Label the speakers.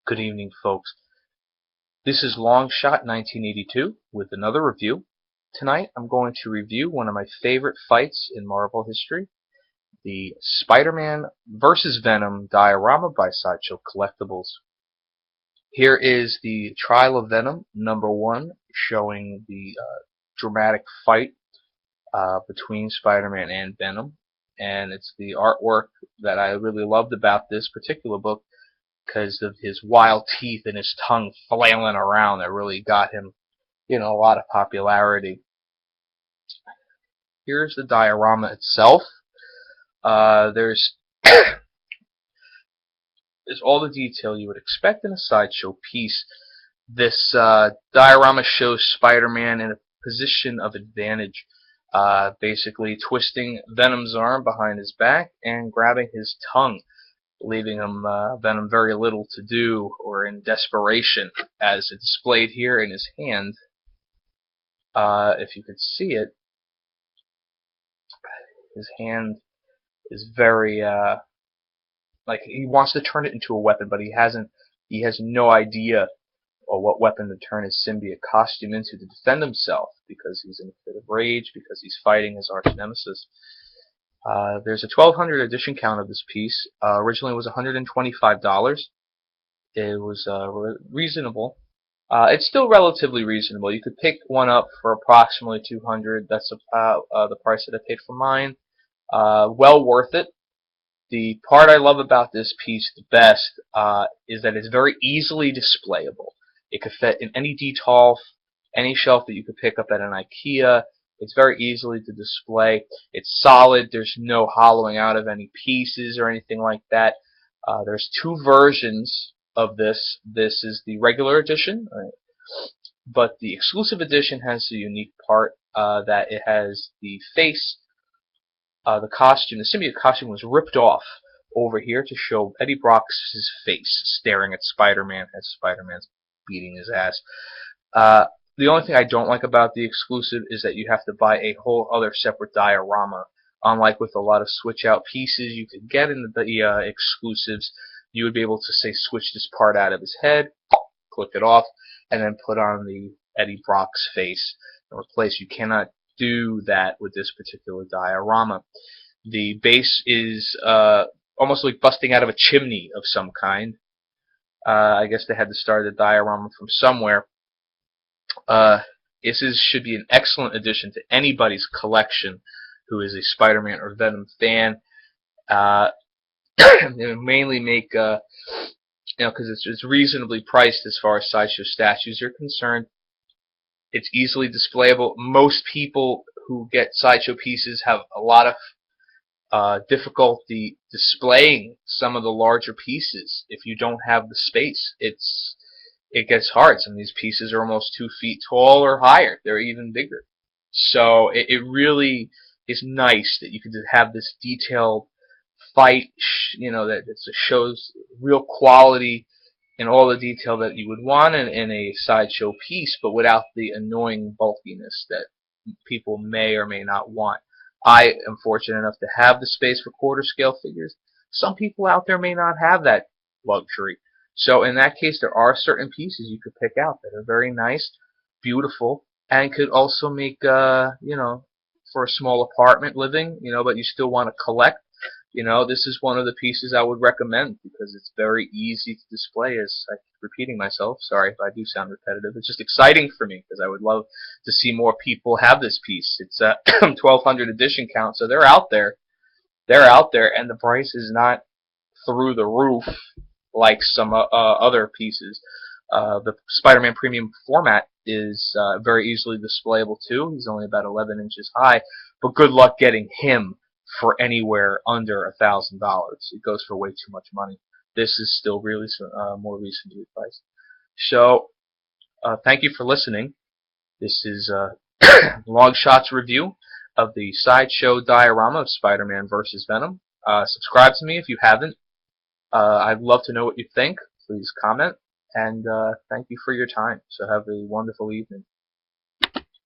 Speaker 1: Good evening, folks. This is Longshot 1982 with another review. Tonight I'm going to review one of my favorite fights in Marvel history, the Spider-Man vs. Venom diorama by Sideshow Collectibles. Here is the Trial of Venom #1, showing the dramatic fight between Spider-Man and Venom. And it's the artwork that I really loved about this particular book, because of his wild teeth and his tongue flailing around that really got him, a lot of popularity. Here's the diorama itself. There's there's all the detail you would expect in a sideshow piece. This diorama shows Spider-Man in a position of advantage, basically twisting Venom's arm behind his back and grabbing his tongue, leaving Venom very little to do, or in desperation, as it's displayed here in his hand. If you could see it, his hand is very like he wants to turn it into a weapon, but he has no idea or what weapon to turn his symbiote costume into to defend himself, because he's in a fit of rage, because he's fighting his arch nemesis. There's a 1200 edition count of this piece. Originally it was $125. It was reasonable. It's still relatively reasonable. You could pick one up for approximately $200. That's the price that I paid for mine. Well worth it. The part I love about this piece the best is that it's very easily displayable. It could fit in any detolf, any shelf that you could pick up at an IKEA. It's very easily to display. It's solid. There's no hollowing out of any pieces or anything like that. There's two versions of this. This is the regular edition, but the exclusive edition has the unique part that it has the face, the costume. The symbiote costume was ripped off over here to show Eddie Brock's face staring at Spider-Man as Spider-Man's beating his ass. The only thing I don't like about the exclusive is that you have to buy a whole other separate diorama. Unlike with a lot of switch-out pieces you could get in the exclusives, you would be able to, say, switch this part out of his head, click it off, and then put on the Eddie Brock's face and replace. You cannot do that with this particular diorama. The base is almost like busting out of a chimney of some kind. I guess they had to start the diorama from somewhere. This should be an excellent addition to anybody's collection who is a Spider-Man or Venom fan. It mainly make, because it's reasonably priced as far as sideshow statues are concerned. It's easily displayable. Most people who get sideshow pieces have a lot of difficulty displaying some of the larger pieces if you don't have the space. It gets hard. Some of these pieces are almost 2 feet tall or higher. They're even bigger. So it really is nice that you can have this detailed fight, that shows real quality and all the detail that you would want in a sideshow piece, but without the annoying bulkiness that people may or may not want. I am fortunate enough to have the space for quarter scale figures. Some people out there may not have that luxury. So in that case, there are certain pieces you could pick out that are very nice, beautiful, and could also make, for a small apartment living, but you still want to collect. This is one of the pieces I would recommend because it's very easy to display. As I keep repeating myself, sorry if I do sound repetitive. It's just exciting for me because I would love to see more people have this piece. It's a 1200 edition count, so they're out there. They're out there, and the price is not through the roof like some other pieces. The Spider-Man premium format is very easily displayable too. He's only about 11 inches high, but good luck getting him for anywhere under $1,000. It goes for way too much money. This is still really more reasonably priced. So, thank you for listening. This is Longshot's review of the sideshow diorama of Spider-Man vs. Venom. Subscribe to me if you haven't. I'd love to know what you think. Please comment. And thank you for your time. So have a wonderful evening.